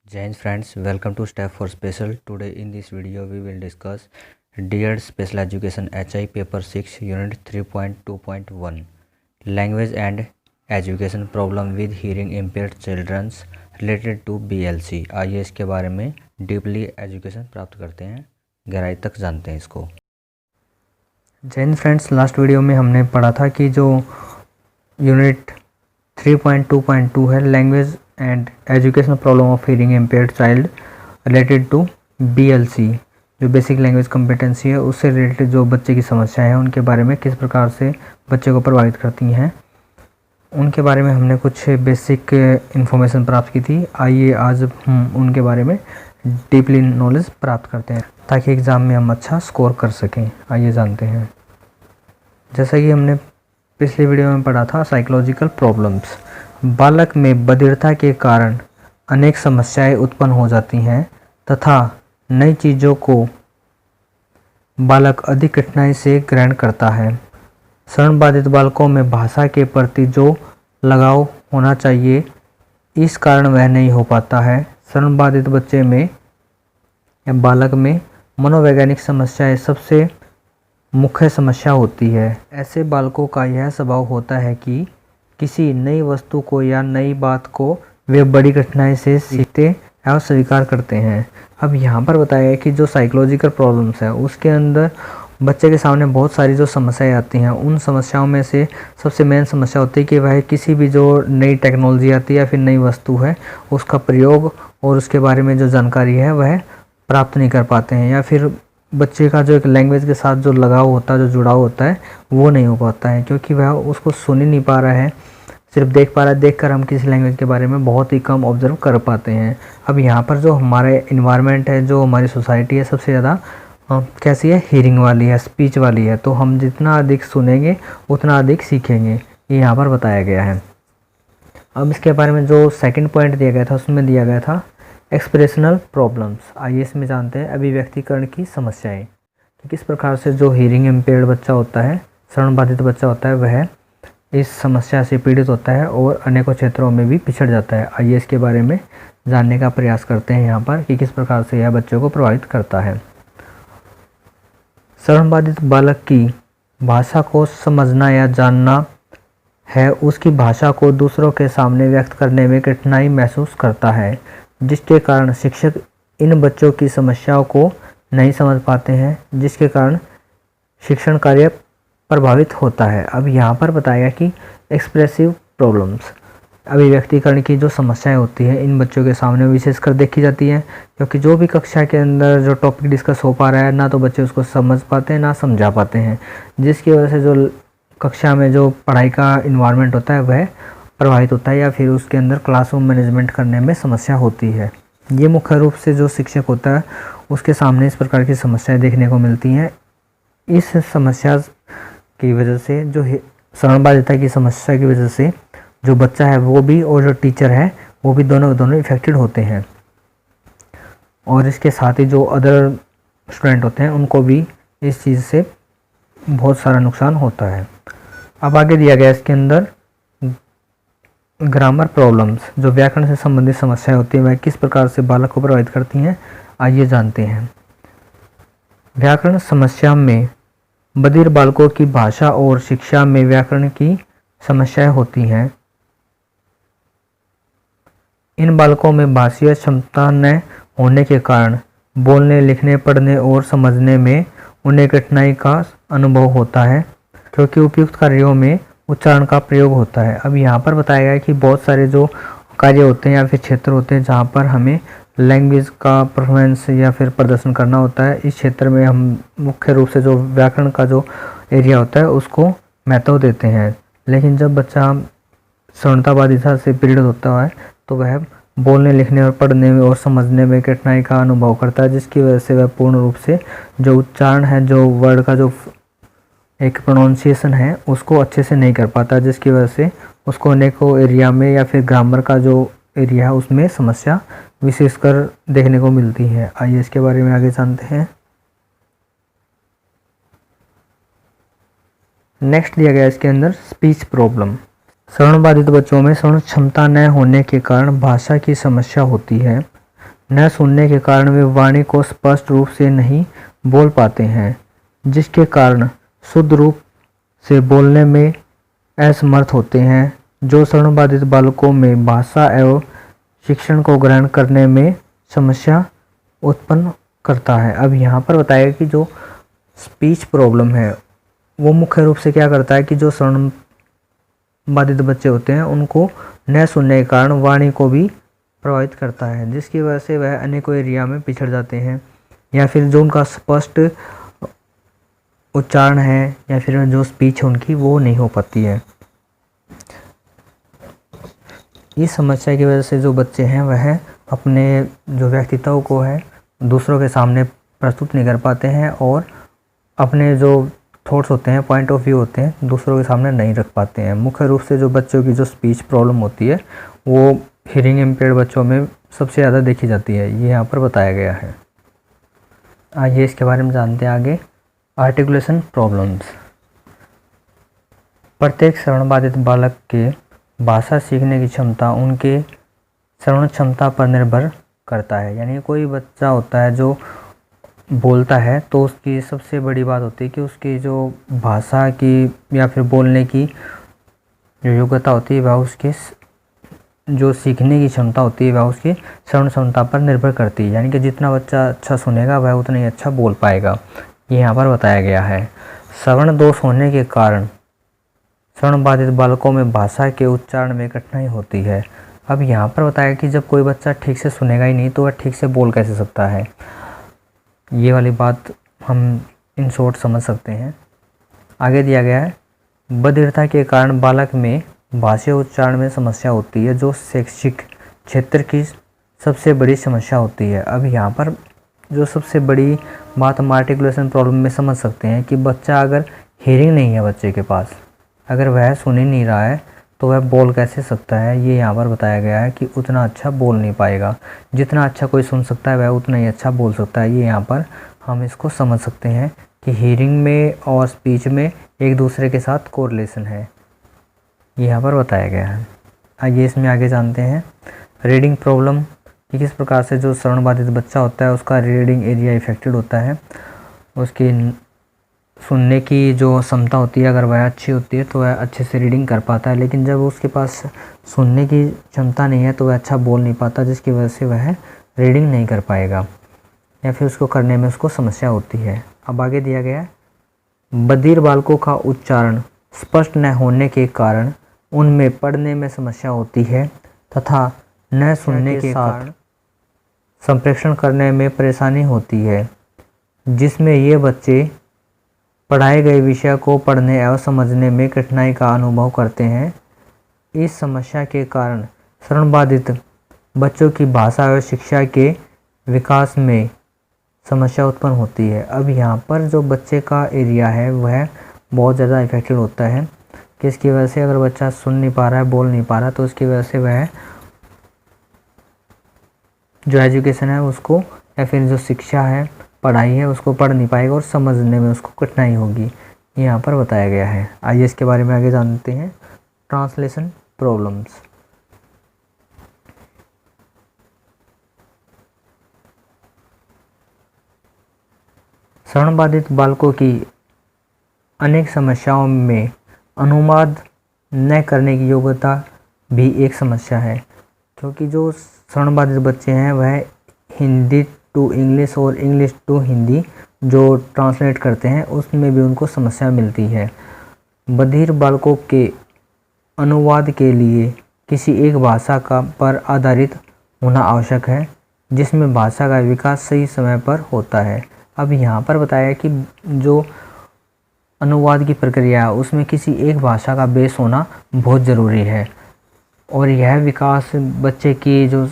Jai Hind friends, welcome to Step for Special. Today in this video we will discuss DED Special Education HI Paper 6 Unit 3.2.1 Language and Education Problem with Hearing Impaired Children related to BLC। आइए इसके बारे में deeply education प्राप्त करते हैं, गहराई तक जानते हैं इसको। जय हिंद फ्रेंड्स, लास्ट वीडियो में हमने पढ़ा था कि जो यूनिट 3.2.2 है language and educational problem of hearing impaired child related to BLC, जो बेसिक लैंग्वेज कॉम्पिटेंसी है, उससे रिलेटेड जो बच्चे की समस्याएं हैं उनके बारे में किस प्रकार से बच्चे को प्रभावित करती हैं उनके बारे में हमने कुछ बेसिक इन्फॉर्मेशन प्राप्त की थी। आइए आज हम उनके बारे में डीपली नॉलेज प्राप्त करते हैं ताकि एग्ज़ाम में हम अच्छा स्कोर कर सकें। आइए जानते हैं। जैसा कि हमने पिछले वीडियो में पढ़ा था, साइकोलॉजिकल प्रॉब्लम्स, बालक में बधिरता के कारण अनेक समस्याएं उत्पन्न हो जाती हैं तथा नई चीज़ों को बालक अधिक कठिनाई से ग्रहण करता है। श्रवण बाधित बालकों में भाषा के प्रति जो लगाव होना चाहिए, इस कारण वह नहीं हो पाता है। श्रवण बाधित बच्चे में या बालक में मनोवैज्ञानिक समस्याएं सबसे मुख्य समस्या होती है। ऐसे बालकों का यह स्वभाव होता है कि किसी नई वस्तु को या नई बात को वे बड़ी कठिनाई से सीखते और स्वीकार करते हैं। अब यहाँ पर बताया है कि जो साइकोलॉजिकल प्रॉब्लम्स है उसके अंदर बच्चे के सामने बहुत सारी जो समस्याएं आती हैं, उन समस्याओं में से सबसे मेन समस्या होती है कि वह किसी भी जो नई टेक्नोलॉजी आती है या फिर नई वस्तु है उसका प्रयोग और उसके बारे में जो जानकारी है वह प्राप्त नहीं कर पाते हैं, या फिर बच्चे का जो एक लैंग्वेज के साथ जो लगाव होता है, जो जुड़ाव होता है, वो नहीं हो पाता है क्योंकि वह उसको सुन ही नहीं पा रहा है, सिर्फ देख पा रहा है। देखकर हम किसी लैंग्वेज के बारे में बहुत ही कम ऑब्जर्व कर पाते हैं। अब यहाँ पर जो हमारे इन्वायरमेंट है, जो हमारी सोसाइटी है, सबसे ज़्यादा कैसी है, हीयरिंग वाली है, स्पीच वाली है। तो हम जितना अधिक सुनेंगे उतना अधिक सीखेंगे, ये यहाँ पर बताया गया है। अब इसके बारे में जो सेकंड पॉइंट दिया गया था उसमें दिया गया था एक्सप्रेशनल प्रॉब्लम्स। आइए इसमें जानते हैं अभिव्यक्तिकरण की समस्याएं कि किस प्रकार से जो हीयरिंग इम्पेयर्ड बच्चा होता है, श्रवण बाधित बच्चा होता है, वह इस समस्या से पीड़ित होता है और अनेकों क्षेत्रों में भी पिछड़ जाता है। आइए इसके बारे में जानने का प्रयास करते हैं यहाँ पर कि किस प्रकार से यह बच्चों को प्रभावित करता है। श्रवण बाधित बालक की भाषा को समझना या जानना है, उसकी भाषा को दूसरों के सामने व्यक्त करने में कठिनाई महसूस करता है, जिसके कारण शिक्षक इन बच्चों की समस्याओं को नहीं समझ पाते हैं, जिसके कारण शिक्षण कार्य प्रभावित होता है। अब यहाँ पर बताया कि एक्सप्रेसिव प्रॉब्लम्स, अभिव्यक्तिकरण की जो समस्याएं होती है इन बच्चों के सामने विशेषकर देखी जाती हैं, क्योंकि जो भी कक्षा के अंदर जो टॉपिक डिस्कस हो पा रहा है ना तो बच्चे उसको समझ पाते हैं ना समझा पाते हैं, जिसकी वजह से जो कक्षा में जो पढ़ाई का इन्वायरमेंट होता है वह प्रभावित होता है, या फिर उसके अंदर क्लासरूम मैनेजमेंट करने में समस्या होती है। ये मुख्य रूप से जो शिक्षक होता है उसके सामने इस प्रकार की समस्याएं देखने को मिलती हैं। इस समस्या की वजह से, जो श्रवण बाधिता की समस्या की वजह से जो बच्चा है वो भी और जो टीचर है वो भी दोनों इफेक्टेड होते हैं, और इसके साथ ही जो अदर स्टूडेंट होते हैं उनको भी इस चीज़ से बहुत सारा नुकसान होता है। अब आगे दिया गया इसके अंदर ग्रामर प्रॉब्लम्स, जो व्याकरण से संबंधित समस्याएं होती हैं वह किस प्रकार से बालक को प्रभावित करती हैं, आइए जानते हैं। व्याकरण समस्या में बधिर बालकों की भाषा और शिक्षा में व्याकरण की समस्याएं होती हैं। इन बालकों में भाषीय क्षमता न होने के कारण बोलने, लिखने, पढ़ने और समझने में उन्हें कठिनाई का अनुभव होता है, क्योंकि उपयुक्त कार्यों में उच्चारण का प्रयोग होता है। अब यहाँ पर बताया गया है कि बहुत सारे जो कार्य होते हैं या फिर क्षेत्र होते हैं जहाँ पर हमें लैंग्वेज का परफॉर्मेंस या फिर प्रदर्शन करना होता है, इस क्षेत्र में हम मुख्य रूप से जो व्याकरण का जो एरिया होता है उसको महत्व देते हैं। लेकिन जब बच्चा श्रवणता बाधिता से पीड़ित होता है तो वह बोलने, लिखने और पढ़ने में और समझने में कठिनाई का अनुभव करता है, जिसकी वजह से वह पूर्ण रूप से जो उच्चारण है, जो वर्ड का जो एक प्रोनाउंसिएशन है उसको अच्छे से नहीं कर पाता, जिसकी वजह से उसको अनेकों एरिया में या फिर ग्रामर का जो एरिया है उसमें समस्या विशेषकर देखने को मिलती है। आइए इसके बारे में आगे जानते हैं। नेक्स्ट दिया गया इसके अंदर स्पीच प्रॉब्लम। श्रवण बाधित बच्चों में श्रवण क्षमता न होने के कारण भाषा की समस्या होती है। न सुनने के कारण वे वाणी को स्पष्ट रूप से नहीं बोल पाते हैं, जिसके कारण शुद्ध रूप से बोलने में असमर्थ होते हैं, जो श्रवणबाधित बालकों में भाषा एवं शिक्षण को ग्रहण करने में समस्या उत्पन्न करता है। अब यहाँ पर बताया कि जो स्पीच प्रॉब्लम है वो मुख्य रूप से क्या करता है कि जो श्रवण बाधित बच्चे होते हैं उनको न सुनने के कारण वाणी को भी प्रभावित करता है, जिसकी वजह से वह अनेकों एरिया में पिछड़ जाते हैं, या फिर जो उनका स्पष्ट उच्चारण है या फिर जो स्पीच है उनकी वो नहीं हो पाती है। इस समस्या की वजह से जो बच्चे हैं वह अपने जो व्यक्तित्व को है दूसरों के सामने प्रस्तुत नहीं कर पाते हैं और अपने जो थॉट्स होते हैं, पॉइंट ऑफ व्यू होते हैं, दूसरों के सामने नहीं रख पाते हैं। मुख्य रूप से जो बच्चों की जो स्पीच प्रॉब्लम होती है वो हियरिंग इम्पेयर्ड बच्चों में सबसे ज़्यादा देखी जाती है, ये यहाँ पर बताया गया है। आइए इसके बारे में जानते हैं आगे। Articulation problems. प्रत्येक श्रवणबाधित बालक के भाषा सीखने की क्षमता उनके श्रवण क्षमता पर निर्भर करता है। यानी कोई बच्चा होता है जो बोलता है तो उसकी सबसे बड़ी बात होती है कि उसकी जो भाषा की या फिर बोलने की जो योग्यता होती है वह उसके जो सीखने की क्षमता होती है वह उसकी श्रवण क्षमता पर निर्भर करती है। यानी कि जितना बच्चा अच्छा सुनेगा वह उतना ही अच्छा बोल पाएगा, ये यहाँ पर बताया गया है। श्रवण दोष होने के कारण श्रवण बाधित बालकों में भाषा के उच्चारण में कठिनाई होती है। अब यहाँ पर बताया कि जब कोई बच्चा ठीक से सुनेगा ही नहीं तो वह ठीक से बोल कैसे सकता है, ये वाली बात हम इन शॉर्ट समझ सकते हैं। आगे दिया गया है, बधिरता के कारण बालक में भाषा उच्चारण में समस्या होती है, जो शैक्षिक क्षेत्र की सबसे बड़ी समस्या होती है। अब यहाँ पर जो सबसे बड़ी बात हम आर्टिकुलेशन प्रॉब्लम में समझ सकते हैं कि बच्चा अगर हियरिंग नहीं है बच्चे के पास, अगर वह सुन ही नहीं रहा है तो वह बोल कैसे सकता है, ये यहाँ पर बताया गया है कि उतना अच्छा बोल नहीं पाएगा। जितना अच्छा कोई सुन सकता है वह उतना ही अच्छा बोल सकता है। ये यहाँ पर हम इसको समझ सकते हैं कि हियरिंग में और स्पीच में एक दूसरे के साथ कोरिलेशन है, ये यहाँ पर बताया गया है। आइए इसमें आगे जानते हैं रीडिंग प्रॉब्लम कि किस प्रकार से जो श्रवण बाधित बच्चा होता है उसका रीडिंग एरिया इफेक्टेड होता है। उसकी सुनने की जो क्षमता होती है अगर वह अच्छी होती है तो वह अच्छे से रीडिंग कर पाता है, लेकिन जब उसके पास सुनने की क्षमता नहीं है तो वह अच्छा बोल नहीं पाता, जिसकी वजह से वह रीडिंग नहीं कर पाएगा या फिर उसको करने में उसको समस्या होती है। अब आगे दिया गया है, बधिर बालकों का उच्चारण स्पष्ट न होने के कारण उनमें पढ़ने में समस्या होती है तथा न सुनने के कारण संप्रेषण करने में परेशानी होती है, जिसमें ये बच्चे पढ़ाए गए विषय को पढ़ने एवं समझने में कठिनाई का अनुभव करते हैं। इस समस्या के कारण श्रवण बाधित बच्चों की भाषा एवं शिक्षा के विकास में समस्या उत्पन्न होती है। अब यहाँ पर जो बच्चे का एरिया है वह बहुत ज़्यादा इफेक्टेड होता है, कि इसकी वजह से अगर बच्चा सुन नहीं पा रहा है, बोल नहीं पा रहा, तो उसकी वजह से वह जो एजुकेशन है उसको या फिर जो शिक्षा है, पढ़ाई है, उसको पढ़ नहीं पाएगा और समझने में उसको कठिनाई होगी, यहाँ पर बताया गया है। आइए इसके बारे में आगे जानते हैं ट्रांसलेशन प्रॉब्लम्स। श्रवण बाधित बालकों की अनेक समस्याओं में अनुवाद न करने की योग्यता भी एक समस्या है, क्योंकि जो श्रवण बाधित बच्चे हैं वह हिंदी टू इंग्लिश और इंग्लिश टू हिंदी जो ट्रांसलेट करते हैं उसमें भी उनको समस्या मिलती है। बधिर बालकों के अनुवाद के लिए किसी एक भाषा का पर आधारित होना आवश्यक है, जिसमें भाषा का विकास सही समय पर होता है। अब यहाँ पर बताया कि जो अनुवाद की प्रक्रिया है उसमें किसी एक भाषा का बेस होना बहुत ज़रूरी है, और यह विकास बच्चे की जो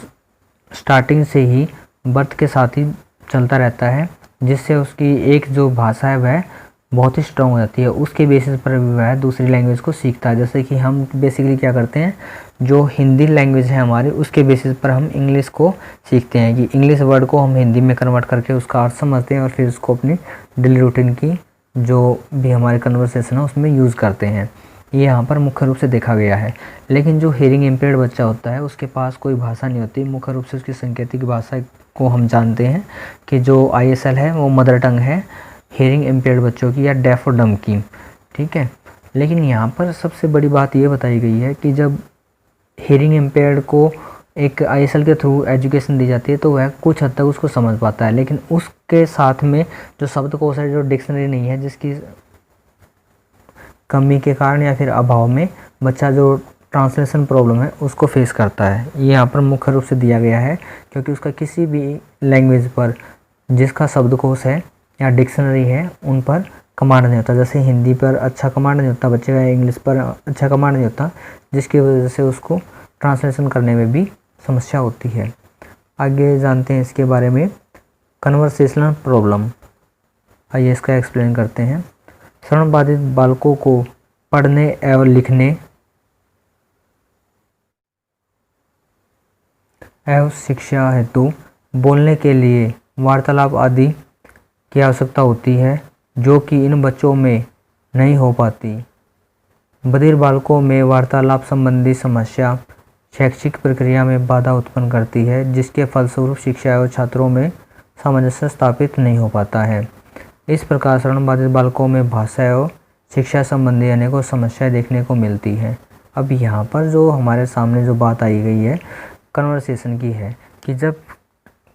स्टार्टिंग से ही बर्थ के साथ ही चलता रहता है, जिससे उसकी एक जो भाषा है वह बहुत ही स्ट्रॉन्ग हो जाती है। उसके बेसिस पर वह दूसरी लैंग्वेज को सीखता है। जैसे कि हम बेसिकली क्या करते हैं, जो हिंदी लैंग्वेज है हमारी उसके बेसिस पर हम इंग्लिश को सीखते हैं, कि इंग्लिश वर्ड को हम हिंदी में कन्वर्ट करके उसका अर्थ समझते हैं और फिर उसको अपनी डेली रूटीन की जो भी हमारे कन्वर्सेशन है उसमें यूज़ करते हैं। ये यहाँ पर मुख्य रूप से देखा गया है। लेकिन जो हियरिंग इम्पेयर्ड बच्चा होता है उसके पास कोई भाषा नहीं होती, मुख्य रूप से उसकी सांकेतिक भाषा को हम जानते हैं कि जो ISL है वो मदर टंग है हियरिंग इम्पेयर्ड बच्चों की या डेफ और डम की, ठीक है। लेकिन यहाँ पर सबसे बड़ी बात ये बताई गई है कि जब हियरिंग इम्पेयर्ड को एक ISL के थ्रू एजुकेशन दी जाती है तो वह कुछ हद तक उसको समझ पाता है, लेकिन उसके साथ में जो शब्दकोश है, जो डिक्शनरी नहीं है, जिसकी कमी के कारण या फिर अभाव में बच्चा जो ट्रांसलेशन प्रॉब्लम है उसको फेस करता है। ये यहाँ पर मुख्य रूप से दिया गया है क्योंकि उसका किसी भी लैंग्वेज पर जिसका शब्दकोश है या डिक्शनरी है उन पर कमांड नहीं होता। जैसे हिंदी पर अच्छा कमांड नहीं होता बच्चे का, इंग्लिश पर अच्छा कमांड नहीं होता, जिसकी वजह से उसको ट्रांसलेशन करने में भी समस्या होती है। आगे जानते हैं इसके बारे में। कन्वर्सेशनल प्रॉब्लम, आइए इसका एक्सप्लेन करते हैं। श्रवण बाधित बालकों को पढ़ने एवं लिखने एवं शिक्षा हेतु बोलने के लिए वार्तालाप आदि की आवश्यकता होती है, जो कि इन बच्चों में नहीं हो पाती। बधिर बालकों में वार्तालाप संबंधी समस्या शैक्षिक प्रक्रिया में बाधा उत्पन्न करती है, जिसके फलस्वरूप शिक्षा एवं छात्रों में सामंजस्य स्थापित नहीं हो पाता है। इस प्रकार श्रवण बाधित बालकों में भाषा एवं शिक्षा संबंधी अनेकों समस्याएं देखने को मिलती है। अब यहाँ पर जो हमारे सामने जो बात आई गई है कन्वर्सेशन की है कि जब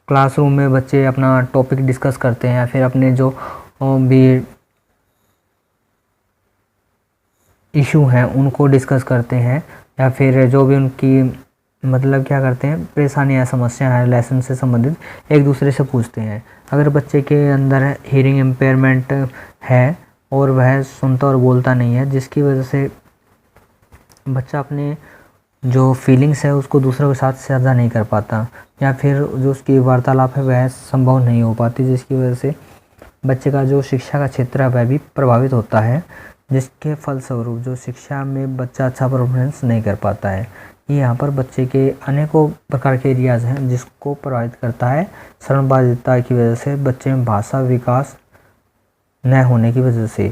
क्लासरूम में बच्चे अपना टॉपिक डिस्कस करते हैं या फिर अपने जो भी इशू हैं उनको डिस्कस करते हैं या फिर जो भी उनकी मतलब क्या करते हैं परेशानियाँ समस्या है लेसन से संबंधित एक दूसरे से पूछते हैं। अगर बच्चे के अंदर हियरिंग इम्पेयरमेंट है और वह सुनता और बोलता नहीं है, जिसकी वजह से बच्चा अपने जो फीलिंग्स है उसको दूसरों के साथ साझा नहीं कर पाता या फिर जो उसकी वार्तालाप है वह संभव नहीं हो पाती, जिसकी वजह से बच्चे का जो शिक्षा का क्षेत्र है वह भी प्रभावित होता है, जिसके फलस्वरूप जो शिक्षा में बच्चा अच्छा परफॉर्मेंस नहीं कर पाता है। ये यहाँ पर बच्चे के अनेकों प्रकार के एरियाज़ हैं जिसको प्रभावित करता है श्रवण बाधितता की वजह से, बच्चे में भाषा विकास न होने की वजह से।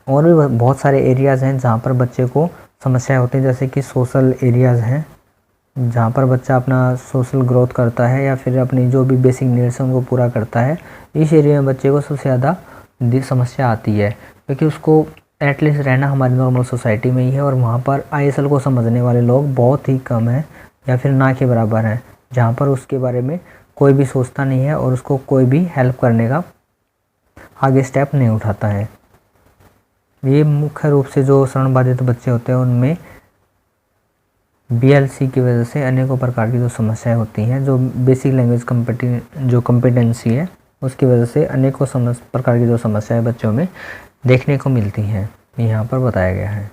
और भी बहुत सारे एरियाज़ हैं जहाँ पर बच्चे को समस्याएं होती हैं, जैसे कि सोशल एरियाज़ हैं जहाँ पर बच्चा अपना सोशल ग्रोथ करता है या फिर अपनी जो भी बेसिक नीड्स हैं उनको पूरा करता है। इस एरिया में बच्चे को सबसे ज़्यादा समस्या आती है क्योंकि उसको एटलीस्ट रहना हमारी नॉर्मल सोसाइटी में ही है और वहाँ पर ISL को समझने वाले लोग बहुत ही कम हैं या फिर ना के बराबर हैं, जहाँ पर उसके बारे में कोई भी सोचता नहीं है और उसको कोई भी हेल्प करने का आगे स्टेप नहीं उठाता है। ये मुख्य रूप से जो श्रवण बाधित बच्चे होते हैं उनमें BLC की वजह से अनेकों प्रकार की जो समस्याएं होती हैं, जो बेसिक लैंग्वेज कॉम्पिटेंसी है उसकी वजह से अनेकों प्रकार की जो समस्याएं बच्चों में देखने को मिलती हैं, यहाँ पर बताया गया है।